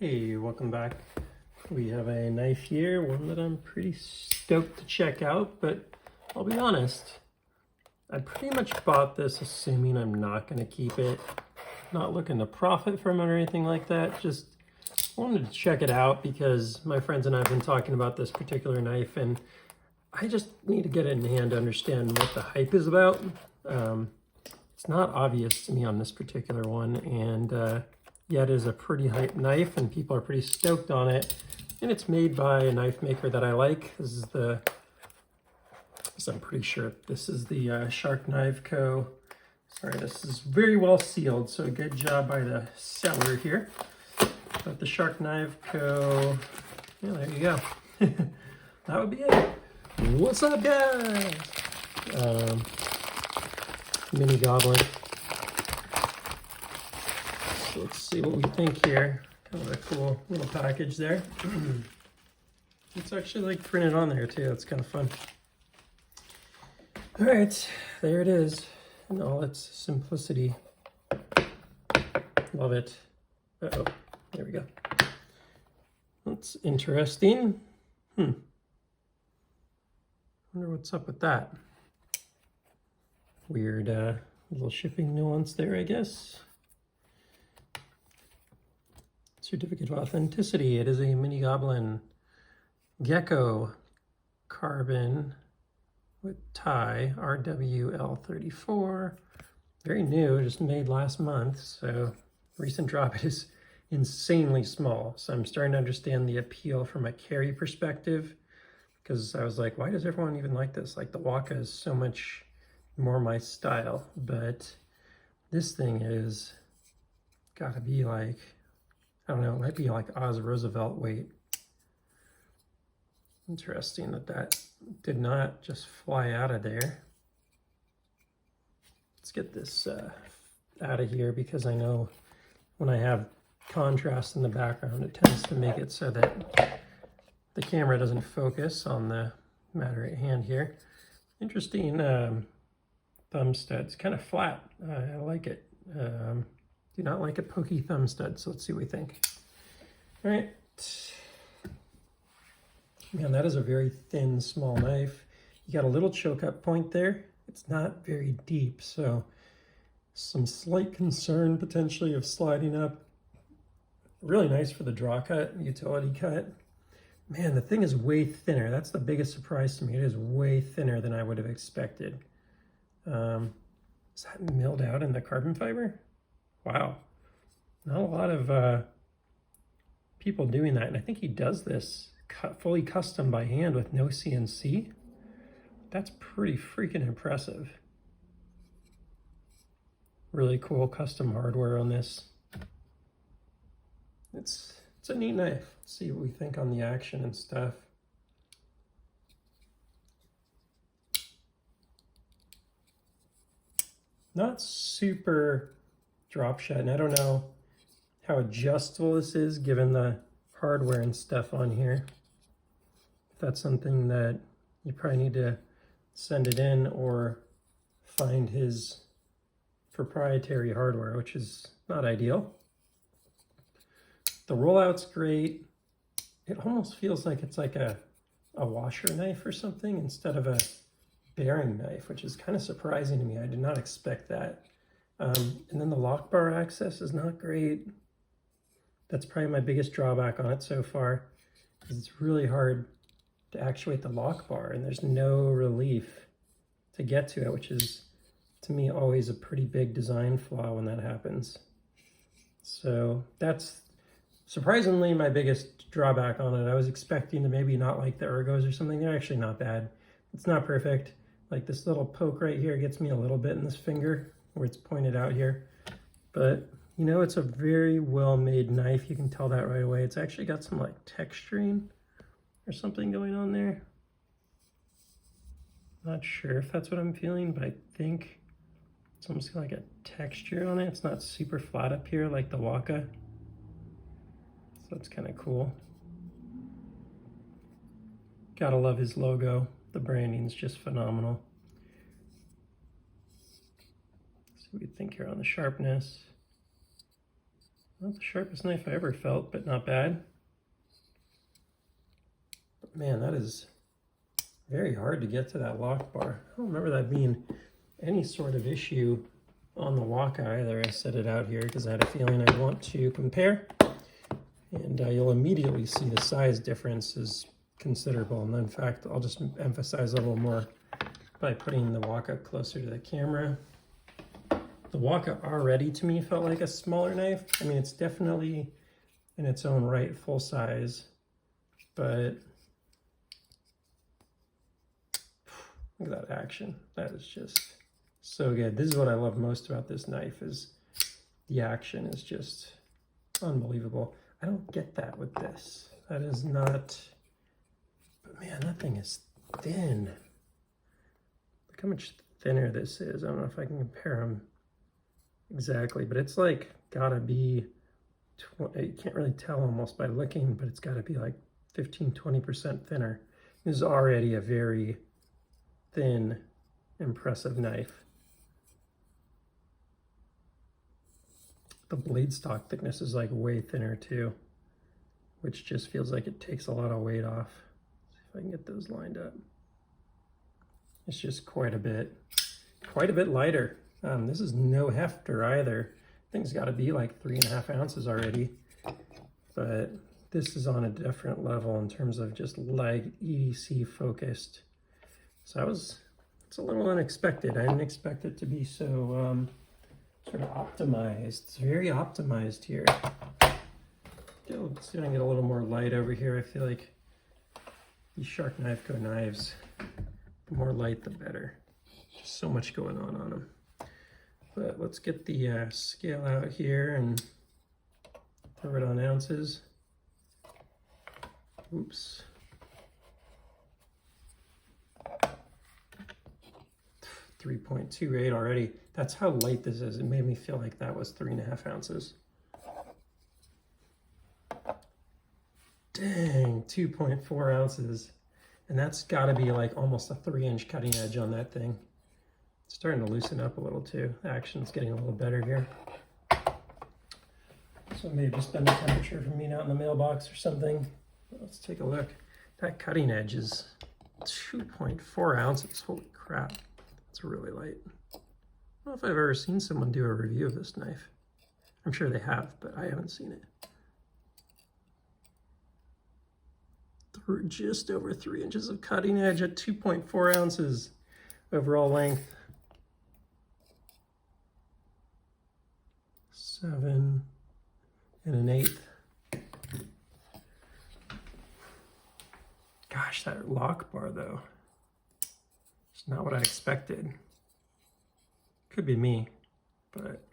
Hey, welcome back. We have a knife here, one that I'm pretty stoked to check out, but I'll be honest, I pretty much bought this assuming I'm not going to keep it. Not looking to profit from it or anything like that, just wanted to check it out because my friends and I have been talking about this particular knife and I just need to get it in hand to understand what the hype is about. It's not obvious to me on this particular one, and yet is a pretty hype knife and people are pretty stoked on it. And it's made by a knife maker that I like. This is I'm pretty sure this is the Sharknivco. Sorry, this is very well sealed, so good job by the seller here. But the Sharknivco, yeah, there you go. That would be it. What's up, guys? Mini Goblin. So let's see what we think here. Kind of a cool little package there. It's actually like printed on there too. It's kind of fun. All right, there it is in all its simplicity. Love it. Uh-oh, there we go. That's interesting. Wonder what's up with that. Weird little shipping nuance there, I guess. Certificate of authenticity. It is a Mini Goblin Gecko carbon with tie RWL34. Very new, just made last month. So recent drop. It is insanely small. So I'm starting to understand the appeal from a carry perspective, because I was like, why does everyone even like this? Like the Waka is so much more my style, but this thing is gotta be like, I don't know, it might be like Oz Roosevelt weight. Interesting that that did not just fly out of there. Let's get this out of here, because I know when I have contrast in the background, it tends to make it so that the camera doesn't focus on the matter at hand here. Interesting thumb studs, kind of flat. I like it. Do not like a pokey thumb stud, so let's see what we think. All right. Man, that is a very thin, small knife. You got a little choke up point there. It's not very deep, so some slight concern potentially of sliding up. Really nice for the draw cut, utility cut. Man, the thing is way thinner. That's the biggest surprise to me. It is way thinner than I would have expected. Is that milled out in the carbon fiber? Wow. Not a lot of people doing that. And I think he does this fully custom by hand with no CNC. That's pretty freaking impressive. Really cool custom hardware on this. It's a neat knife. Let's see what we think on the action and stuff. Not super drop shot, and I don't know how adjustable this is given the hardware and stuff on here. If that's something that you probably need to send it in or find his proprietary hardware, which is not ideal. The rollout's great. It almost feels like it's like a washer knife or something instead of a bearing knife, which is kind of surprising to me. I did not expect that. And then the lock bar access is not great. That's probably my biggest drawback on it so far, because it's really hard to actuate the lock bar and there's no relief to get to it, which is to me always a pretty big design flaw when that happens. So that's surprisingly my biggest drawback on it. I was expecting to maybe not like the ergos or something. They're actually not bad. It's not perfect. Like this little poke right here gets me a little bit in this finger where it's pointed out here. But you know, it's a very well-made knife. You can tell that right away. It's actually got some like texturing or something going on there. Not sure if that's what I'm feeling, but I think it's almost like a texture on it. It's not super flat up here like the Waka. So that's kind of cool. Gotta love his logo. The branding's just phenomenal. Let's see what we think here on the sharpness. Not the sharpest knife I ever felt, but not bad. But man, that is very hard to get to that lock bar. I don't remember that being any sort of issue on the wok either. I set it out here because I had a feeling I'd want to compare. And you'll immediately see the size difference is considerable. And in fact, I'll just emphasize a little more by putting the wok up closer to the camera. The wok already to me felt like a smaller knife. I mean, it's definitely in its own right full size, but look at that action. That is just so good. This is what I love most about this knife, is the action is just unbelievable. I don't get that with this. That is not, but man, that thing is thin. Look how much thinner this is. I don't know if I can compare them exactly, but it's like gotta be, you can't really tell almost by looking, but it's gotta be like 15–20% thinner. This is already a very thin, impressive knife. The blade stock thickness is like way thinner too, which just feels like it takes a lot of weight off. Let's see if I can get those lined up. It's just quite a bit lighter. This is no hefter either. Thing's got to be like 3.5 ounces already, but this is on a different level in terms of just light EDC focused. So it's a little unexpected. I didn't expect it to be so sort of optimized. It's very optimized here. Let's see if I can get a little more light over here. I feel like these Sharknivco knives, the more light the better. Just so much going on them. But let's get the scale out here and throw it on ounces. Oops. 3.28 already. That's how light this is. It made me feel like that was 3.5 ounces. Dang, 2.4 ounces. And that's gotta be like almost a 3-inch cutting edge on that thing. It's starting to loosen up a little too. The action's getting a little better here. So maybe just been the temperature from being out in the mailbox or something. Let's take a look. That cutting edge is 2.4 ounces. Holy crap. It's really light. I don't know if I've ever seen someone do a review of this knife. I'm sure they have, but I haven't seen it. Just over 3 inches of cutting edge at 2.4 ounces overall length. 7 1/8. Gosh, that lock bar though. It's not what I expected. Could be me, but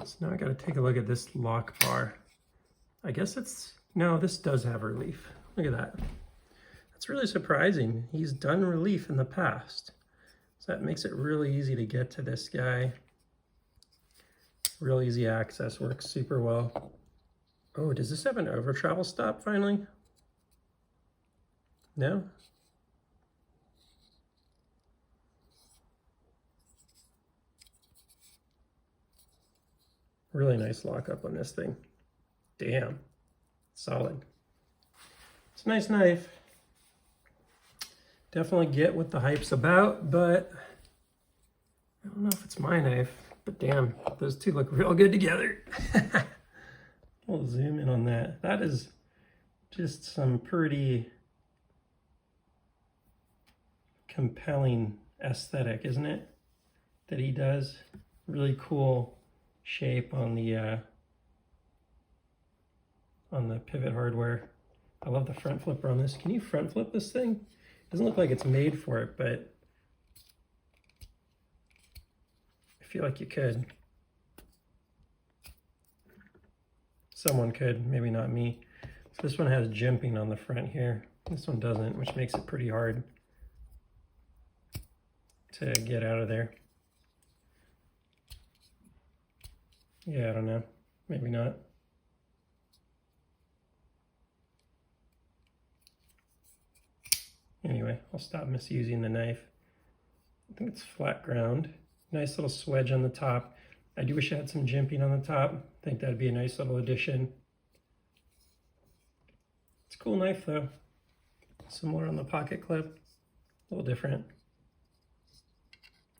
so now I got to take a look at this lock bar. I guess it's, no, this does have relief. Look at that. That's really surprising. He's done relief in the past. So that makes it really easy to get to this guy. Real easy access, works super well. Oh, does this have an over travel stop finally? No? Really nice lockup on this thing. Damn, solid. It's a nice knife. Definitely get what the hype's about, but I don't know if it's my knife, but damn, those two look real good together. I'll zoom in on that. That is just some pretty compelling aesthetic, isn't it? That he does. Really cool shape on the pivot hardware. I love the front flipper on this. Can you front flip this thing? Doesn't look like it's made for it, but I feel like you could. Someone could, maybe not me. So this one has jimping on the front here. This one doesn't, which makes it pretty hard to get out of there. Yeah, I don't know. Maybe not. anyway. I'll stop misusing the knife. I think it's flat ground. Nice little swedge on the top. I do wish I had some jimping on the top. I think that'd be a nice little addition. It's a cool knife though. Similar on the pocket clip, a little different.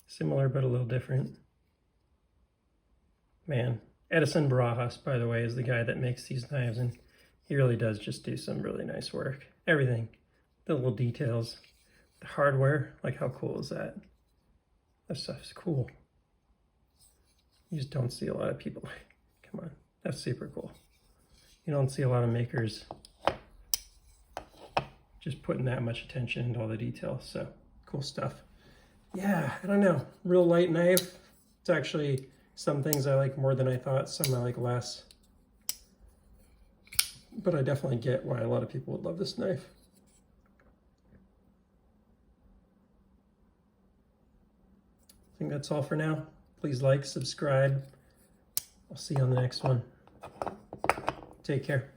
Similar but a little different. Man, Edison Barajas, by the way, is the guy that makes these knives, and he really does just do some really nice work. Everything, the little details, the hardware, like how cool is that? That stuff is cool. You just don't see a lot of people. Come on, that's super cool. You don't see a lot of makers just putting that much attention into all the details, so cool stuff. Yeah, I don't know, real light knife. It's actually some things I like more than I thought, some I like less. But I definitely get why a lot of people would love this knife. I think that's all for now. Please like, subscribe. I'll see you on the next one. Take care.